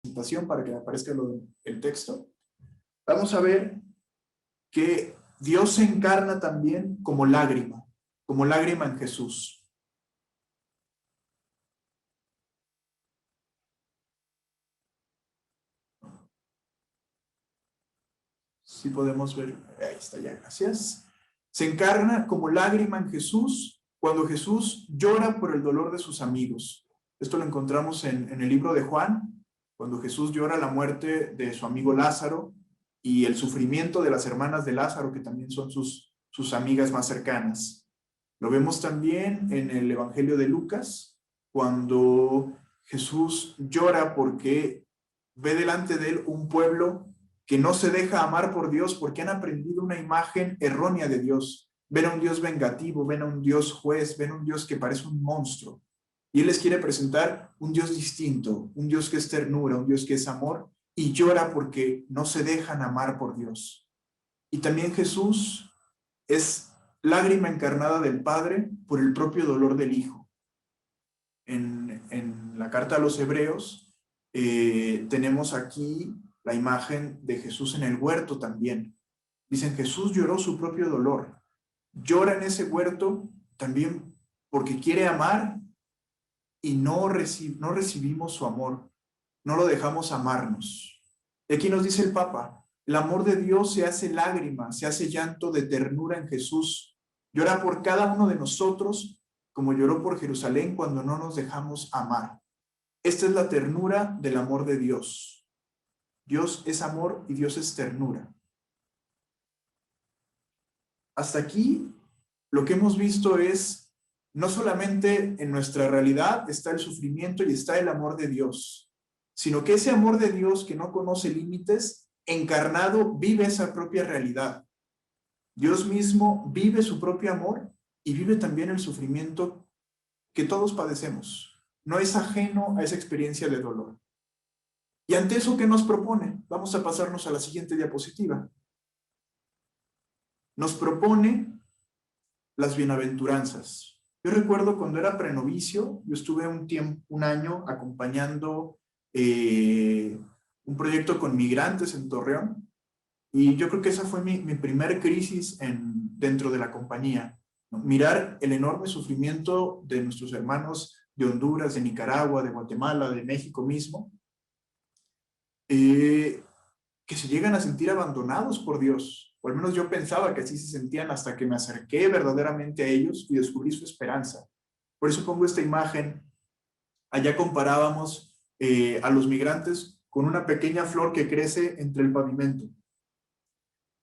presentación para que me aparezca el texto, vamos a ver que Dios se encarna también como lágrima en Jesús. Sí podemos ver, ahí está ya, gracias. Se encarna como lágrima en Jesús cuando Jesús llora por el dolor de sus amigos. Esto lo encontramos en el libro de Juan, cuando Jesús llora la muerte de su amigo Lázaro y el sufrimiento de las hermanas de Lázaro, que también son sus amigas más cercanas. Lo vemos también en el Evangelio de Lucas, cuando Jesús llora porque ve delante de él un pueblo que no se deja amar por Dios porque han aprendido una imagen errónea de Dios. Ven a un Dios vengativo, ven a un Dios juez, ven a un Dios que parece un monstruo. Y Él les quiere presentar un Dios distinto, un Dios que es ternura, un Dios que es amor, y llora porque no se dejan amar por Dios. Y también Jesús es lágrima encarnada del Padre por el propio dolor del Hijo. En la carta a los Hebreos tenemos aquí la imagen de Jesús en el huerto también. Dicen, Jesús lloró su propio dolor. Llora en ese huerto también porque quiere amar y no recibimos su amor. No lo dejamos amarnos. Y aquí nos dice el Papa, el amor de Dios se hace lágrima, se hace llanto de ternura en Jesús. Llora por cada uno de nosotros como lloró por Jerusalén cuando no nos dejamos amar. Esta es la ternura del amor de Dios. Dios es amor y Dios es ternura. Hasta aquí lo que hemos visto es, no solamente en nuestra realidad está el sufrimiento y está el amor de Dios, sino que ese amor de Dios que no conoce límites, encarnado, vive esa propia realidad. Dios mismo vive su propio amor y vive también el sufrimiento que todos padecemos. No es ajeno a esa experiencia de dolor. Y ante eso, ¿qué nos propone? Vamos a pasarnos a la siguiente diapositiva. Nos propone las bienaventuranzas. Yo recuerdo cuando era prenovicio, yo estuve un año acompañando un proyecto con migrantes en Torreón, y yo creo que esa fue mi primer crisis dentro de la compañía, ¿no? Mirar el enorme sufrimiento de nuestros hermanos de Honduras, de Nicaragua, de Guatemala, de México mismo, que se llegan a sentir abandonados por Dios, o al menos yo pensaba que así se sentían hasta que me acerqué verdaderamente a ellos y descubrí su esperanza. Por eso pongo esta imagen. Allá comparábamos a los migrantes con una pequeña flor que crece entre el pavimento.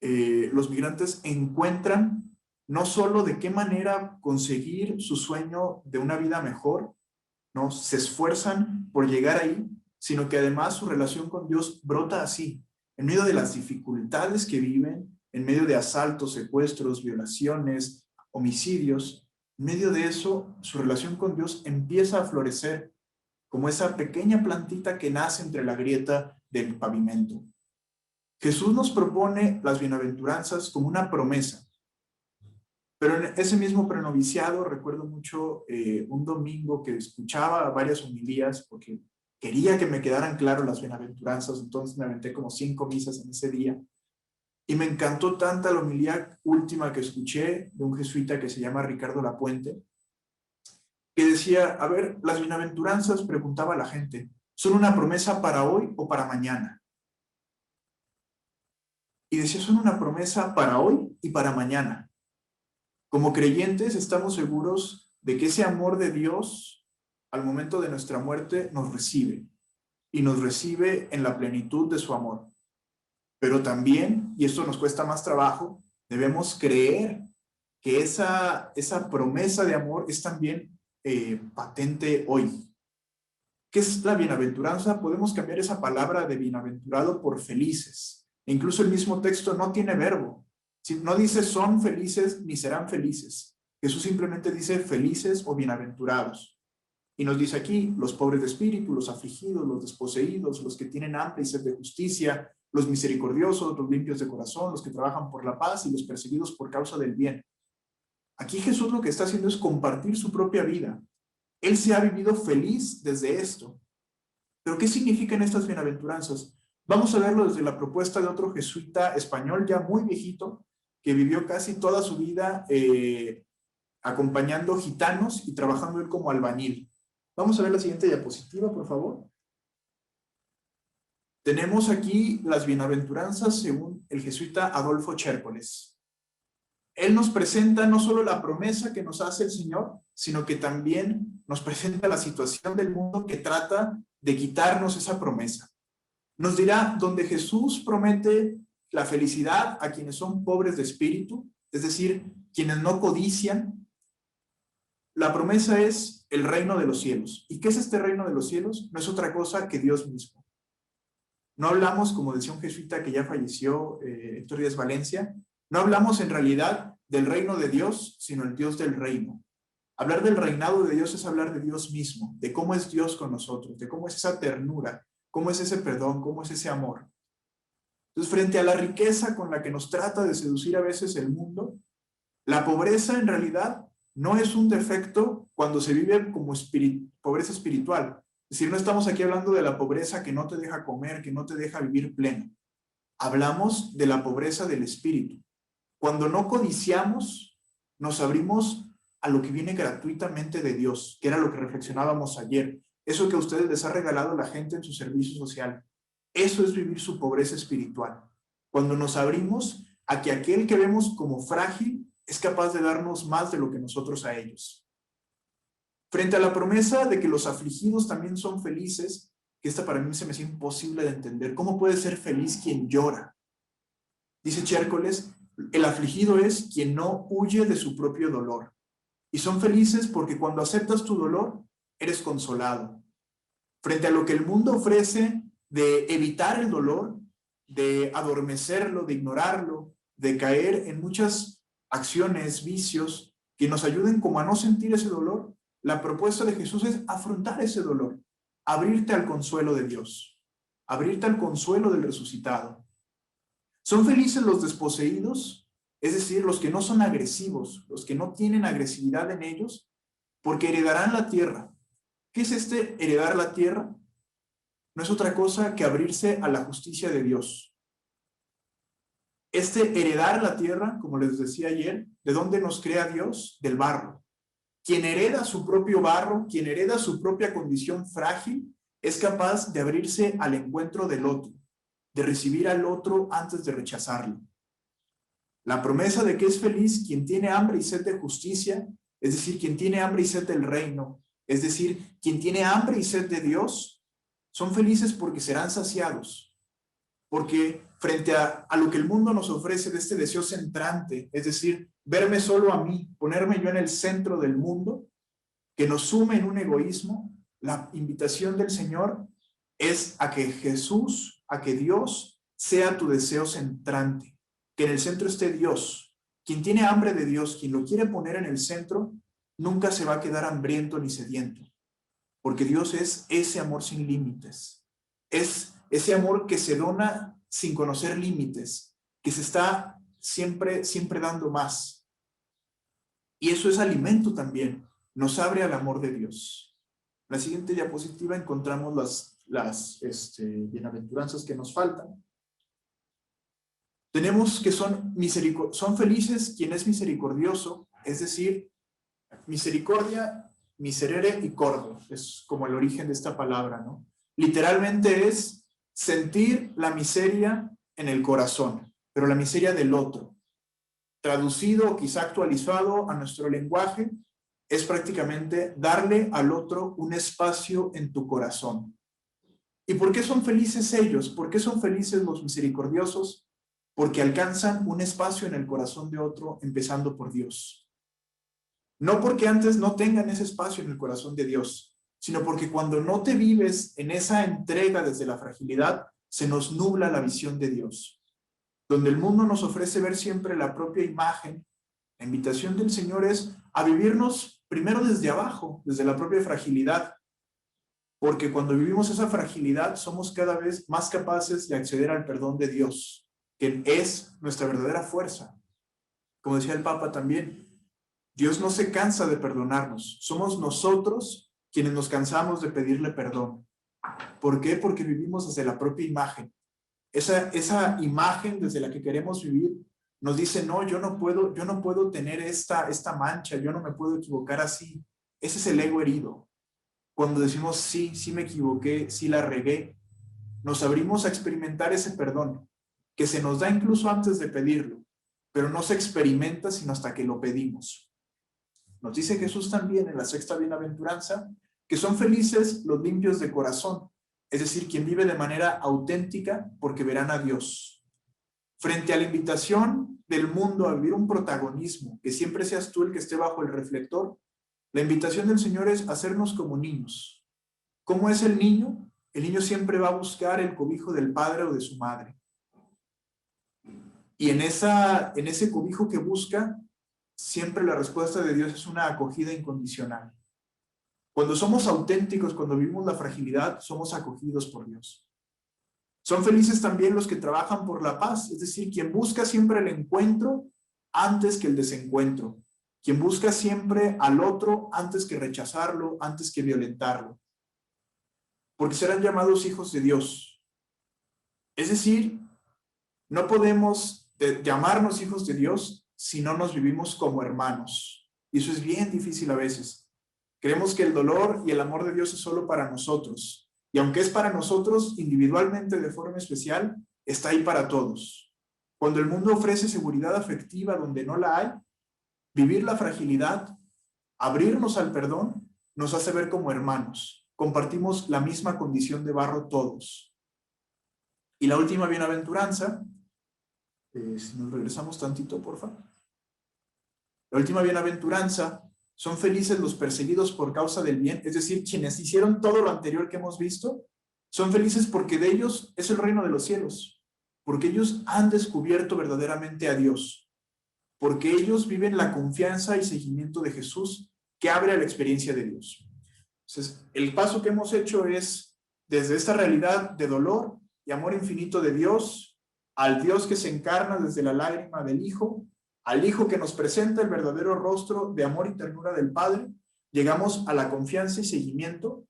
Los migrantes encuentran no solo de qué manera conseguir su sueño de una vida mejor, ¿no? Se esfuerzan por llegar ahí, sino que además su relación con Dios brota así, en medio de las dificultades que viven, en medio de asaltos, secuestros, violaciones, homicidios. En medio de eso, su relación con Dios empieza a florecer como esa pequeña plantita que nace entre la grieta del pavimento. Jesús nos propone las bienaventuranzas como una promesa. Pero en ese mismo prenoviciado recuerdo mucho un domingo que escuchaba varias homilías porque quería que me quedaran claras las bienaventuranzas, entonces me aventé como 5 misas en ese día. Y me encantó tanta la homilía última que escuché de un jesuita que se llama Ricardo Lapuente, que decía, a ver, las bienaventuranzas, preguntaba a la gente, ¿son una promesa para hoy o para mañana? Y decía, son una promesa para hoy y para mañana. Como creyentes estamos seguros de que ese amor de Dios al momento de nuestra muerte nos recibe, y nos recibe en la plenitud de su amor. Pero también, y esto nos cuesta más trabajo, debemos creer que esa promesa de amor es también patente hoy. ¿Qué es la bienaventuranza? Podemos cambiar esa palabra de bienaventurado por felices. E incluso el mismo texto no tiene verbo. No dice son felices ni serán felices. Jesús simplemente dice felices o bienaventurados. Y nos dice aquí, los pobres de espíritu, los afligidos, los desposeídos, los que tienen hambre y sed de justicia, los misericordiosos, los limpios de corazón, los que trabajan por la paz y los perseguidos por causa del bien. Aquí Jesús lo que está haciendo es compartir su propia vida. Él se ha vivido feliz desde esto. Pero ¿qué significan estas bienaventuranzas? Vamos a verlo desde la propuesta de otro jesuita español ya muy viejito, que vivió casi toda su vida acompañando gitanos y trabajando él como albañil. Vamos a ver la siguiente diapositiva, por favor. Tenemos aquí las bienaventuranzas según el jesuita Adolfo Chércoles. Él nos presenta no solo la promesa que nos hace el Señor, sino que también nos presenta la situación del mundo que trata de quitarnos esa promesa. Nos dirá, donde Jesús promete la felicidad a quienes son pobres de espíritu, es decir, quienes no codician, la promesa es el reino de los cielos. ¿Y qué es este reino de los cielos? No es otra cosa que Dios mismo. No hablamos, como decía un jesuita que ya falleció, Héctor Díaz Valencia, no hablamos en realidad del reino de Dios, sino el Dios del reino. Hablar del reinado de Dios es hablar de Dios mismo, de cómo es Dios con nosotros, de cómo es esa ternura, cómo es ese perdón, cómo es ese amor. Entonces, frente a la riqueza con la que nos trata de seducir a veces el mundo, la pobreza en realidad no es un defecto cuando se vive como pobreza espiritual. Es decir, no estamos aquí hablando de la pobreza que no te deja comer, que no te deja vivir pleno. Hablamos de la pobreza del espíritu. Cuando no codiciamos, nos abrimos a lo que viene gratuitamente de Dios, que era lo que reflexionábamos ayer. Eso que a ustedes les ha regalado la gente en su servicio social. Eso es vivir su pobreza espiritual. Cuando nos abrimos a que aquel que vemos como frágil es capaz de darnos más de lo que nosotros a ellos. Frente a la promesa de que los afligidos también son felices, que esta para mí se me hace imposible de entender. ¿Cómo puede ser feliz quien llora? Dice Chércoles, el afligido es quien no huye de su propio dolor. Y son felices porque cuando aceptas tu dolor, eres consolado. Frente a lo que el mundo ofrece de evitar el dolor, de adormecerlo, de ignorarlo, de caer en muchas acciones, vicios, que nos ayuden como a no sentir ese dolor, la propuesta de Jesús es afrontar ese dolor, abrirte al consuelo de Dios, abrirte al consuelo del resucitado. ¿Son felices los desposeídos? Es decir, los que no son agresivos, los que no tienen agresividad en ellos, porque heredarán la tierra. ¿Qué es este heredar la tierra? No es otra cosa que abrirse a la justicia de Dios. Este heredar la tierra, como les decía ayer, ¿de dónde nos crea Dios? Del barro. Quien hereda su propio barro, quien hereda su propia condición frágil, es capaz de abrirse al encuentro del otro, de recibir al otro antes de rechazarlo. La promesa de que es feliz quien tiene hambre y sed de justicia, es decir, quien tiene hambre y sed del reino, es decir, quien tiene hambre y sed de Dios, son felices porque serán saciados. Porque frente a lo que el mundo nos ofrece de este deseo centrante, es decir, verme solo a mí, ponerme yo en el centro del mundo, que nos sume en un egoísmo, la invitación del Señor es a que Jesús, a que Dios sea tu deseo centrante, que en el centro esté Dios. Quien tiene hambre de Dios, quien lo quiere poner en el centro, nunca se va a quedar hambriento ni sediento, porque Dios es ese amor sin límites, es ese amor que se dona sin conocer límites, que se está siempre dando más. Y eso es alimento también, nos abre al amor de Dios. En la siguiente diapositiva encontramos las bienaventuranzas que nos faltan. Tenemos que son felices quien es misericordioso, es decir, misericordia, miserere y cordo, es como el origen de esta palabra, ¿no? Literalmente es sentir la miseria en el corazón, pero la miseria del otro. Traducido o quizá actualizado a nuestro lenguaje, es prácticamente darle al otro un espacio en tu corazón. ¿Y por qué son felices ellos? ¿Por qué son felices los misericordiosos? Porque alcanzan un espacio en el corazón de otro, empezando por Dios. No porque antes no tengan ese espacio en el corazón de Dios, sino porque cuando no te vives en esa entrega desde la fragilidad, se nos nubla la visión de Dios. Donde el mundo nos ofrece ver siempre la propia imagen, la invitación del Señor es a vivirnos primero desde abajo, desde la propia fragilidad, porque cuando vivimos esa fragilidad somos cada vez más capaces de acceder al perdón de Dios, que es nuestra verdadera fuerza. Como decía el Papa también, Dios no se cansa de perdonarnos, somos nosotros quienes nos cansamos de pedirle perdón. ¿Por qué? Porque vivimos desde la propia imagen. Esa imagen desde la que queremos vivir nos dice, no, yo no puedo tener esta mancha, yo no me puedo equivocar así. Ese es el ego herido. Cuando decimos, sí me equivoqué, sí la regué, nos abrimos a experimentar ese perdón, que se nos da incluso antes de pedirlo, pero no se experimenta sino hasta que lo pedimos. Nos dice Jesús también en la sexta bienaventuranza, que son felices los limpios de corazón, es decir, quien vive de manera auténtica porque verán a Dios. Frente a la invitación del mundo a vivir un protagonismo, que siempre seas tú el que esté bajo el reflector, la invitación del Señor es hacernos como niños. ¿Cómo es el niño? El niño siempre va a buscar el cobijo del padre o de su madre. Y en ese cobijo que busca, siempre la respuesta de Dios es una acogida incondicional. Cuando somos auténticos, cuando vivimos la fragilidad, somos acogidos por Dios. Son felices también los que trabajan por la paz, es decir, quien busca siempre el encuentro antes que el desencuentro, quien busca siempre al otro antes que rechazarlo, antes que violentarlo, porque serán llamados hijos de Dios. Es decir, no podemos llamarnos hijos de Dios si no nos vivimos como hermanos. Y eso es bien difícil a veces. Creemos que el dolor y el amor de Dios es solo para nosotros. Y aunque es para nosotros individualmente de forma especial, está ahí para todos. Cuando el mundo ofrece seguridad afectiva donde no la hay, vivir la fragilidad, abrirnos al perdón, nos hace ver como hermanos. Compartimos la misma condición de barro todos. Y la última bienaventuranza, si nos regresamos tantito, por favor. La última bienaventuranza, son felices los perseguidos por causa del bien, es decir, quienes hicieron todo lo anterior que hemos visto, son felices porque de ellos es el reino de los cielos, porque ellos han descubierto verdaderamente a Dios, porque ellos viven la confianza y seguimiento de Jesús que abre a la experiencia de Dios. Entonces, el paso que hemos hecho es desde esta realidad de dolor y amor infinito de Dios, al Dios que se encarna desde la lágrima del Hijo, al Hijo que nos presenta el verdadero rostro de amor y ternura del Padre, llegamos a la confianza y seguimiento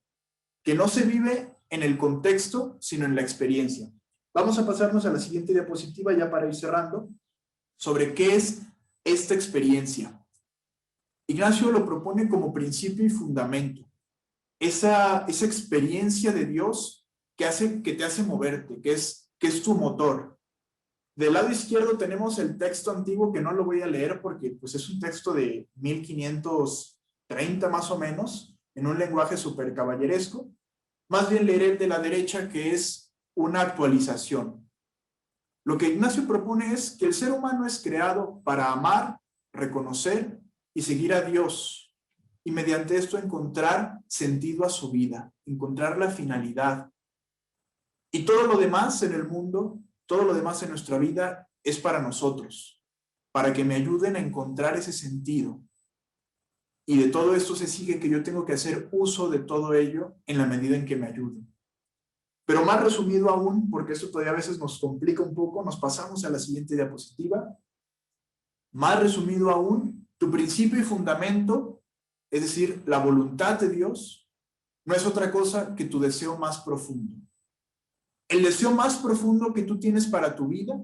que no se vive en el contexto, sino en la experiencia. Vamos a pasarnos a la siguiente diapositiva ya para ir cerrando, sobre qué es esta experiencia. Ignacio lo propone como principio y fundamento. Esa experiencia de Dios que te hace moverte, que es tu motor. Del lado izquierdo tenemos el texto antiguo que no lo voy a leer porque pues, es un texto de 1530 más o menos, en un lenguaje súper caballeresco. Más bien leeré el de la derecha que es una actualización. Lo que Ignacio propone es que el ser humano es creado para amar, reconocer y seguir a Dios y mediante esto encontrar sentido a su vida, encontrar la finalidad. Y todo lo demás en el mundo, todo lo demás en nuestra vida es para nosotros, para que me ayuden a encontrar ese sentido. Y de todo esto se sigue que yo tengo que hacer uso de todo ello en la medida en que me ayuden. Pero más resumido aún, porque esto todavía a veces nos complica un poco, nos pasamos a la siguiente diapositiva. Más resumido aún, tu principio y fundamento, es decir, la voluntad de Dios, no es otra cosa que tu deseo más profundo. El deseo más profundo que tú tienes para tu vida,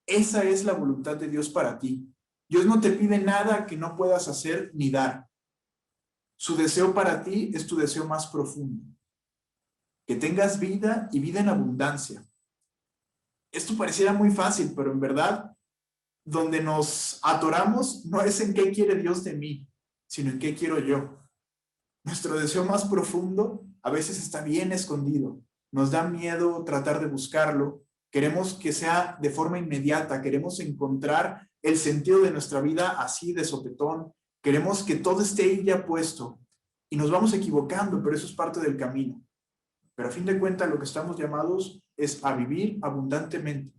esa es la voluntad de Dios para ti. Dios no te pide nada que no puedas hacer ni dar. Su deseo para ti es tu deseo más profundo. Que tengas vida y vida en abundancia. Esto pareciera muy fácil, pero en verdad, donde nos atoramos no es en qué quiere Dios de mí, sino en qué quiero yo. Nuestro deseo más profundo a veces está bien escondido. Nos da miedo tratar de buscarlo. Queremos que sea de forma inmediata. Queremos encontrar el sentido de nuestra vida así de sopetón. Queremos que todo esté ahí ya puesto. Y nos vamos equivocando, pero eso es parte del camino. Pero a fin de cuentas lo que estamos llamados es a vivir abundantemente.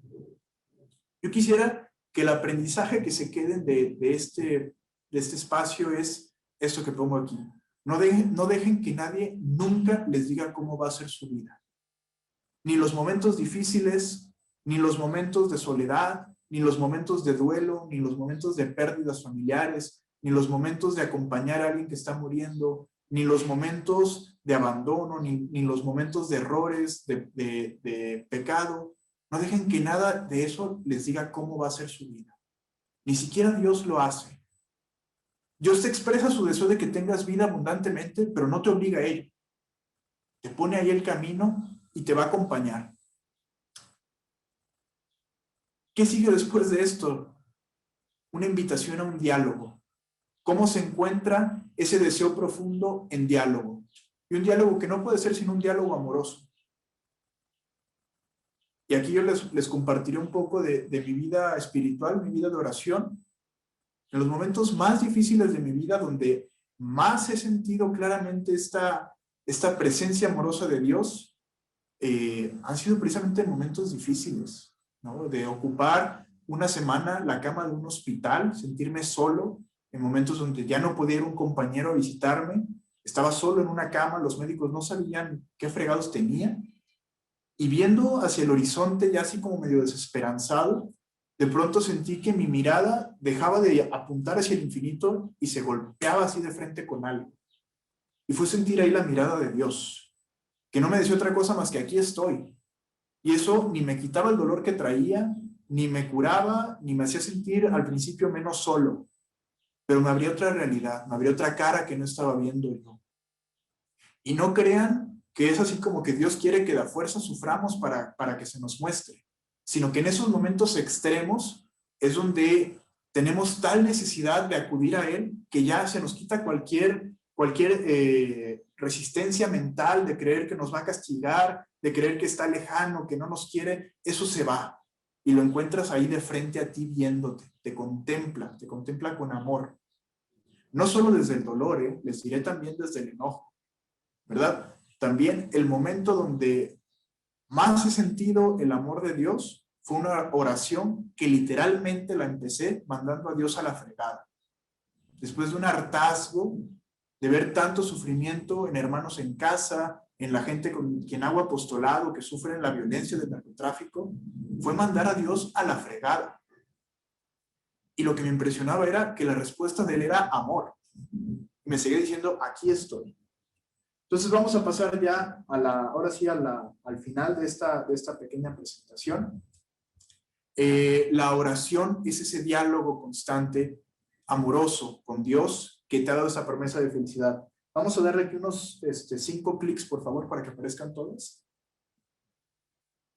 Yo quisiera que el aprendizaje que se queden de este espacio es esto que pongo aquí. No dejen que nadie nunca les diga cómo va a ser su vida. Ni los momentos difíciles, ni los momentos de soledad, ni los momentos de duelo, ni los momentos de pérdidas familiares, ni los momentos de acompañar a alguien que está muriendo, ni los momentos de abandono, ni los momentos de errores, de pecado. No dejen que nada de eso les diga cómo va a ser su vida. Ni siquiera Dios lo hace. Dios te expresa su deseo de que tengas vida abundantemente, pero no te obliga a ello. Te pone ahí el camino y te va a acompañar. ¿Qué sigue después de esto? Una invitación a un diálogo. ¿Cómo se encuentra ese deseo profundo en diálogo? Y un diálogo que no puede ser sino un diálogo amoroso. Y aquí yo les compartiré un poco de mi vida espiritual, mi vida de oración. En los momentos más difíciles de mi vida, donde más he sentido claramente esta presencia amorosa de Dios, han sido precisamente en momentos difíciles, ¿no? De ocupar una semana la cama de un hospital, sentirme solo, en momentos donde ya no podía ir un compañero a visitarme, estaba solo en una cama, los médicos no sabían qué fregados tenía, y viendo hacia el horizonte, ya así como medio desesperanzado, de pronto sentí que mi mirada dejaba de apuntar hacia el infinito y se golpeaba así de frente con algo. Y fue sentir ahí la mirada de Dios, que no me decía otra cosa más que aquí estoy. Y eso ni me quitaba el dolor que traía, ni me curaba, ni me hacía sentir al principio menos solo. Pero me abría otra realidad, me abría otra cara que no estaba viendo yo. Y no crean que es así como que Dios quiere que de a fuerza suframos para que se nos muestre, sino que en esos momentos extremos es donde tenemos tal necesidad de acudir a Él que ya se nos quita cualquier resistencia mental de creer que nos va a castigar, de creer que está lejano, que no nos quiere. Eso se va y lo encuentras ahí de frente a ti viéndote, te contempla con amor. No solo desde el dolor, les diré también desde el enojo, ¿verdad? También el momento donde más he sentido el amor de Dios fue una oración que literalmente la empecé mandando a Dios a la fregada. Después de un hartazgo de ver tanto sufrimiento en hermanos en casa, en la gente con quien hago apostolado, que sufren la violencia del narcotráfico, fue mandar a Dios a la fregada. Y lo que me impresionaba era que la respuesta de él era amor. Me seguía diciendo, aquí estoy. Entonces vamos a pasar ya ahora sí al final de esta pequeña presentación. La oración es ese diálogo constante, amoroso con Dios, que te ha dado esa promesa de felicidad. Vamos a darle aquí unos 5 clics, por favor, para que aparezcan todos.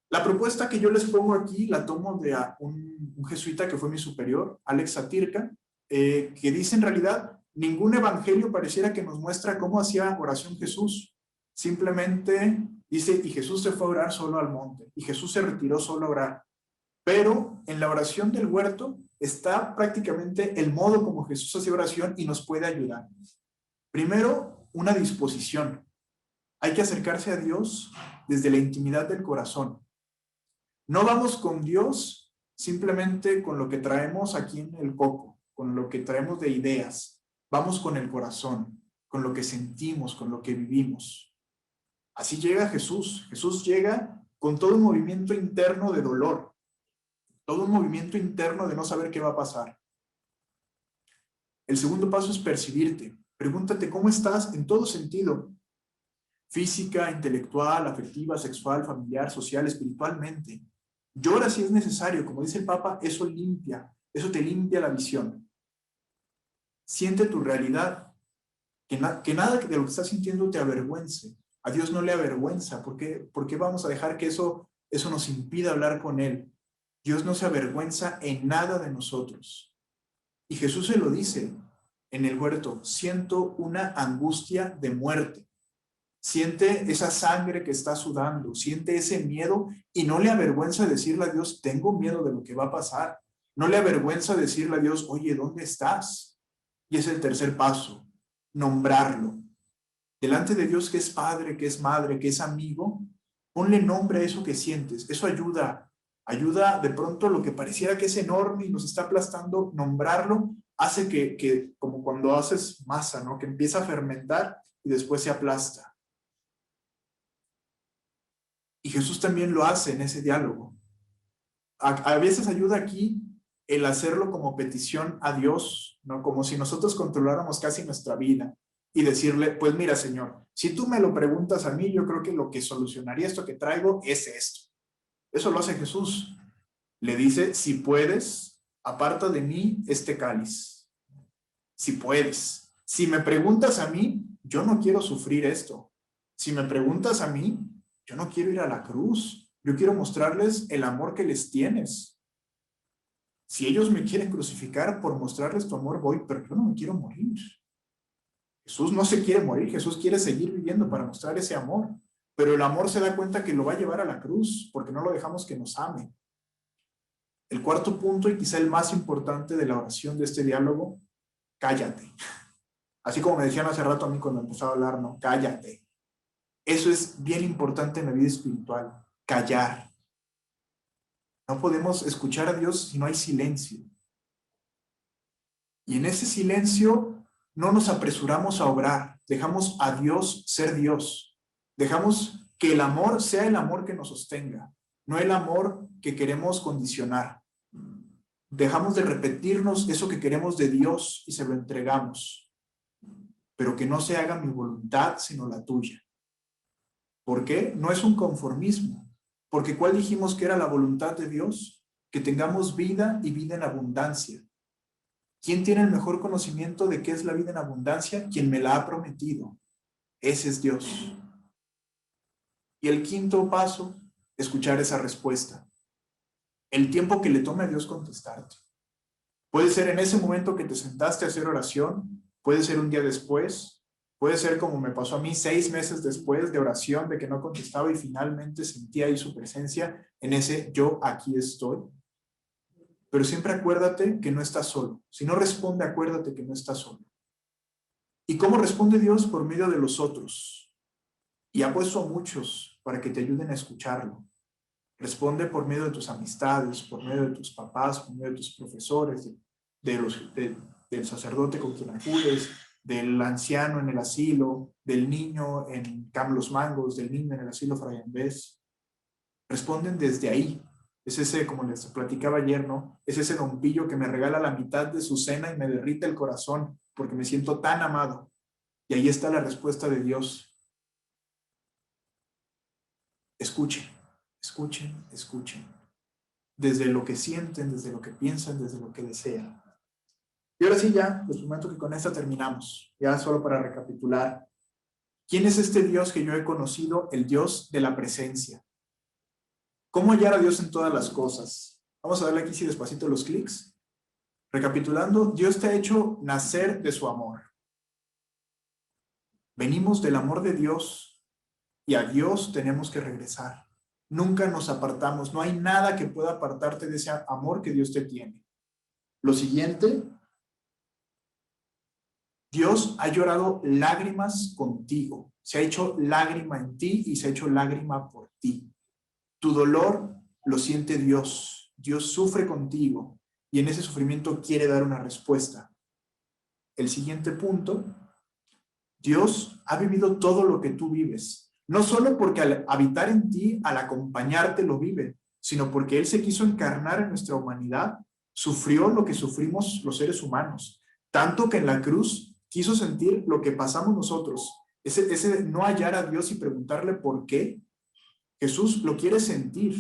La propuesta que yo les pongo aquí la tomo de un jesuita que fue mi superior, Alex Satirka, que dice en realidad, ningún evangelio pareciera que nos muestra cómo hacía oración Jesús. Simplemente dice, y Jesús se fue a orar solo al monte, y Jesús se retiró solo a orar. Pero en la oración del huerto está prácticamente el modo como Jesús hace oración y nos puede ayudar. Primero, una disposición. Hay que acercarse a Dios desde la intimidad del corazón. No vamos con Dios simplemente con lo que traemos aquí en el coco, con lo que traemos de ideas. Vamos con el corazón, con lo que sentimos, con lo que vivimos. Así llega Jesús. Jesús llega con todo un movimiento interno de dolor, todo un movimiento interno de no saber qué va a pasar. El segundo paso es percibirte. Pregúntate cómo estás en todo sentido. Física, intelectual, afectiva, sexual, familiar, social, espiritualmente. Llora si es necesario. Como dice el Papa, eso limpia. Eso te limpia la visión. Siente tu realidad. Que nada de lo que estás sintiendo te avergüence. A Dios no le avergüenza. ¿Por qué vamos a dejar que eso nos impida hablar con Él? Dios no se avergüenza en nada de nosotros. Y Jesús se lo dice en el huerto, siento una angustia de muerte. Siente esa sangre que está sudando, siente ese miedo y no le avergüenza decirle a Dios, tengo miedo de lo que va a pasar. No le avergüenza decirle a Dios, oye, ¿dónde estás? Y es el tercer paso, nombrarlo. Delante de Dios que es padre, que es madre, que es amigo, ponle nombre a eso que sientes. Eso ayuda de pronto lo que pareciera que es enorme y nos está aplastando, nombrarlo hace que como cuando haces masa, ¿no? Que empieza a fermentar y después se aplasta. Y Jesús también lo hace en ese diálogo. A veces ayuda aquí el hacerlo como petición a Dios, ¿no? Como si nosotros controláramos casi nuestra vida. y decirle, pues mira, Señor, si tú me lo preguntas a mí, yo creo que lo que solucionaría esto que traigo es esto. Eso lo hace Jesús. Le dice, si puedes, aparta de mí este cáliz. Si puedes. Si me preguntas a mí, yo no quiero sufrir esto. Si me preguntas a mí, yo no quiero ir a la cruz. Yo quiero mostrarles el amor que les tienes. Si ellos me quieren crucificar por mostrarles tu amor, voy, pero yo no me quiero morir. Jesús no se quiere morir, Jesús quiere seguir viviendo para mostrar ese amor. Pero el amor se da cuenta que lo va a llevar a la cruz porque no lo dejamos que nos ame. El cuarto punto, y quizá el más importante de la oración de este diálogo, cállate. Así como me decían hace rato a mí cuando empezaba a hablar, no, cállate. Eso es bien importante en la vida espiritual, callar. No podemos escuchar a Dios si no hay silencio. Y en ese silencio no nos apresuramos a obrar, dejamos a Dios ser Dios. Dejamos que el amor sea el amor que nos sostenga, no el amor que queremos condicionar. Dejamos de repetirnos eso que queremos de Dios y se lo entregamos. Pero que no se haga mi voluntad, sino la tuya. ¿Por qué? No es un conformismo. Porque ¿cuál dijimos que era la voluntad de Dios? Que tengamos vida y vida en abundancia. ¿Quién tiene el mejor conocimiento de qué es la vida en abundancia? Quien me la ha prometido. Ese es Dios. Y el quinto paso, escuchar esa respuesta. El tiempo que le tome a Dios contestarte. Puede ser en ese momento que te sentaste a hacer oración, puede ser un día después, puede ser como me pasó a mí 6 meses después de oración, de que no contestaba y finalmente sentía ahí su presencia en ese yo aquí estoy. Pero siempre acuérdate que no estás solo. Si no responde, acuérdate que no estás solo. ¿Y cómo responde Dios? Por medio de los otros. Y ha puesto a muchos para que te ayuden a escucharlo. Responde por medio de tus amistades, por medio de tus papás, por medio de tus profesores, del sacerdote con quien acudes, del anciano en el asilo, del niño en Cam Los Mangos, del niño en el asilo Fray Andrés. Responden desde ahí. Es ese, como les platicaba ayer, ¿no? Es ese don Pillo que me regala la mitad de su cena y me derrite el corazón porque me siento tan amado. Y ahí está la respuesta de Dios. Escuchen, escuchen, escuchen. Desde lo que sienten, desde lo que piensan, desde lo que desean. Y ahora sí ya, les prometo que con esta terminamos. Ya solo para recapitular. ¿Quién es este Dios que yo he conocido? El Dios de la presencia. ¿Cómo hallar a Dios en todas las cosas? Vamos a darle aquí sí despacito los clics. Recapitulando, Dios te ha hecho nacer de su amor. Venimos del amor de Dios y a Dios tenemos que regresar. Nunca nos apartamos. No hay nada que pueda apartarte de ese amor que Dios te tiene. Lo siguiente, Dios ha llorado lágrimas contigo. Se ha hecho lágrima en ti y se ha hecho lágrima por ti. Tu dolor lo siente Dios. Dios sufre contigo y en ese sufrimiento quiere dar una respuesta. El siguiente punto, Dios ha vivido todo lo que tú vives. No solo porque al habitar en ti, al acompañarte lo vive, sino porque Él se quiso encarnar en nuestra humanidad, sufrió lo que sufrimos los seres humanos, tanto que en la cruz quiso sentir lo que pasamos nosotros. Ese no hallar a Dios y preguntarle por qué, Jesús lo quiere sentir.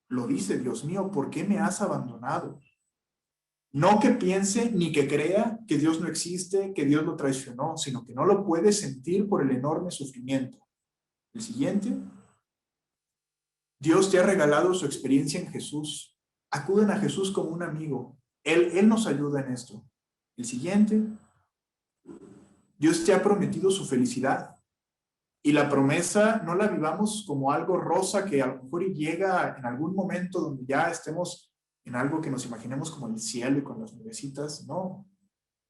Lo dice, Dios mío, ¿por qué me has abandonado? No que piense ni que crea que Dios no existe, que Dios lo traicionó, sino que no lo puede sentir por el enorme sufrimiento. El siguiente, Dios te ha regalado su experiencia en Jesús. Acuden a Jesús como un amigo. Él nos ayuda en esto. El siguiente, Dios te ha prometido su felicidad. Y la promesa no la vivamos como algo rosa que a lo mejor llega en algún momento donde ya estemos en algo que nos imaginemos como el cielo y con las nubecitas. No.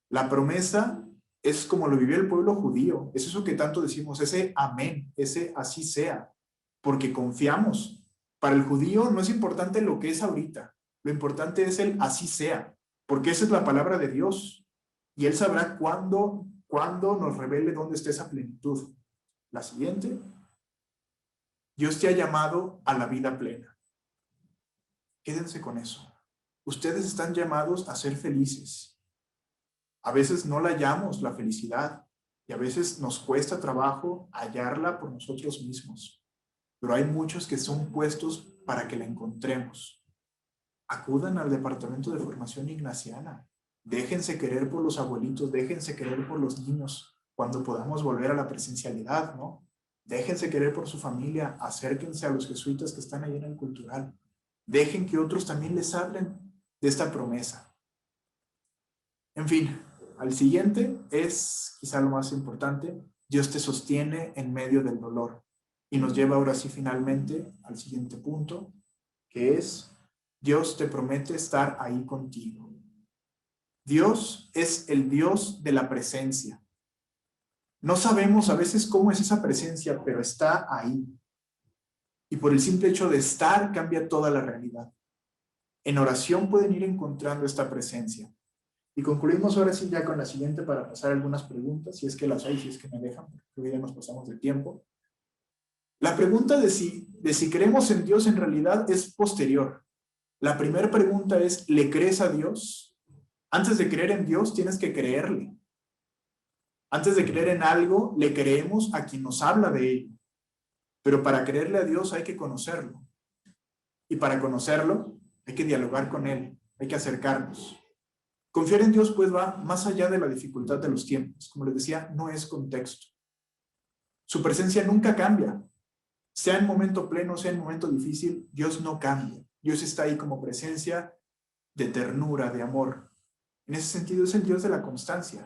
La promesa es como lo vivió el pueblo judío. Es eso que tanto decimos, ese amén, ese así sea, porque confiamos. Para el judío no es importante lo que es ahorita, lo importante es el así sea, porque esa es la palabra de Dios y Él sabrá cuándo nos revele dónde está esa plenitud. La siguiente, Dios te ha llamado a la vida plena. Quédense con eso. Ustedes están llamados a ser felices. A veces no la hallamos la felicidad. Y a veces nos cuesta trabajo hallarla por nosotros mismos, pero hay muchos que son puestos para que la encontremos. Acudan al departamento de formación ignaciana. Déjense querer por los abuelitos, déjense querer por los niños cuando podamos volver a la presencialidad, ¿no? Déjense querer por su familia, acérquense a los jesuitas que están ahí en el cultural. Dejen que otros también les hablen de esta promesa. En fin, al siguiente es quizá lo más importante. Dios te sostiene en medio del dolor. Y nos lleva ahora sí finalmente al siguiente punto, que es Dios te promete estar ahí contigo. Dios es el Dios de la presencia. No sabemos a veces cómo es esa presencia, pero está ahí. Y por el simple hecho de estar cambia toda la realidad. En oración pueden ir encontrando esta presencia. Y concluimos ahora sí ya con la siguiente para pasar algunas preguntas, si es que las hay, si es que me dejan, porque ya nos pasamos de tiempo. La pregunta de si creemos en Dios en realidad es posterior. La primera pregunta es, ¿le crees a Dios? Antes de creer en Dios, tienes que creerle. Antes de creer en algo, le creemos a quien nos habla de ello. Pero para creerle a Dios hay que conocerlo. Y para conocerlo, hay que dialogar con Él, hay que acercarnos. Confiar en Dios, pues, va más allá de la dificultad de los tiempos. Como les decía, no es contexto. Su presencia nunca cambia. Sea en momento pleno, sea en momento difícil, Dios no cambia. Dios está ahí como presencia de ternura, de amor. En ese sentido, es el Dios de la constancia.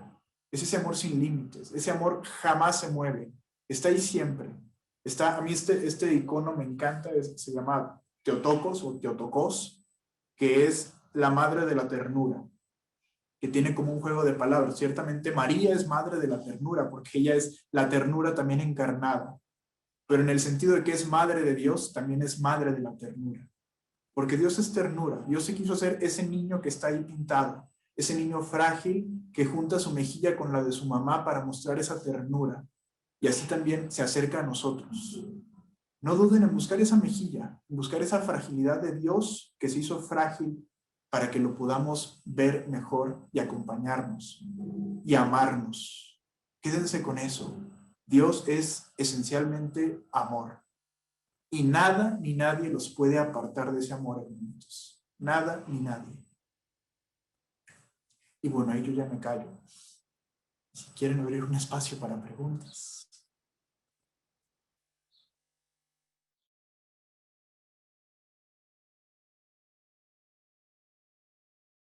Es ese amor sin límites. Ese amor jamás se mueve. Está ahí siempre. A mí este icono me encanta, se llama Teotokos o Teotokos, que es la madre de la ternura, que tiene como un juego de palabras. Ciertamente María es madre de la ternura, porque ella es la ternura también encarnada, pero en el sentido de que es madre de Dios, también es madre de la ternura, porque Dios es ternura. Dios se quiso hacer ese niño que está ahí pintado, ese niño frágil que junta su mejilla con la de su mamá para mostrar esa ternura, y así también se acerca a nosotros. No duden en buscar esa mejilla, en buscar esa fragilidad de Dios que se hizo frágil para que lo podamos ver mejor y acompañarnos y amarnos. Quédense con eso. Dios es esencialmente amor. Y nada ni nadie los puede apartar de ese amor, hermanitos. Nada ni nadie. Y bueno, ahí yo ya me callo. Si quieren abrir un espacio para preguntas.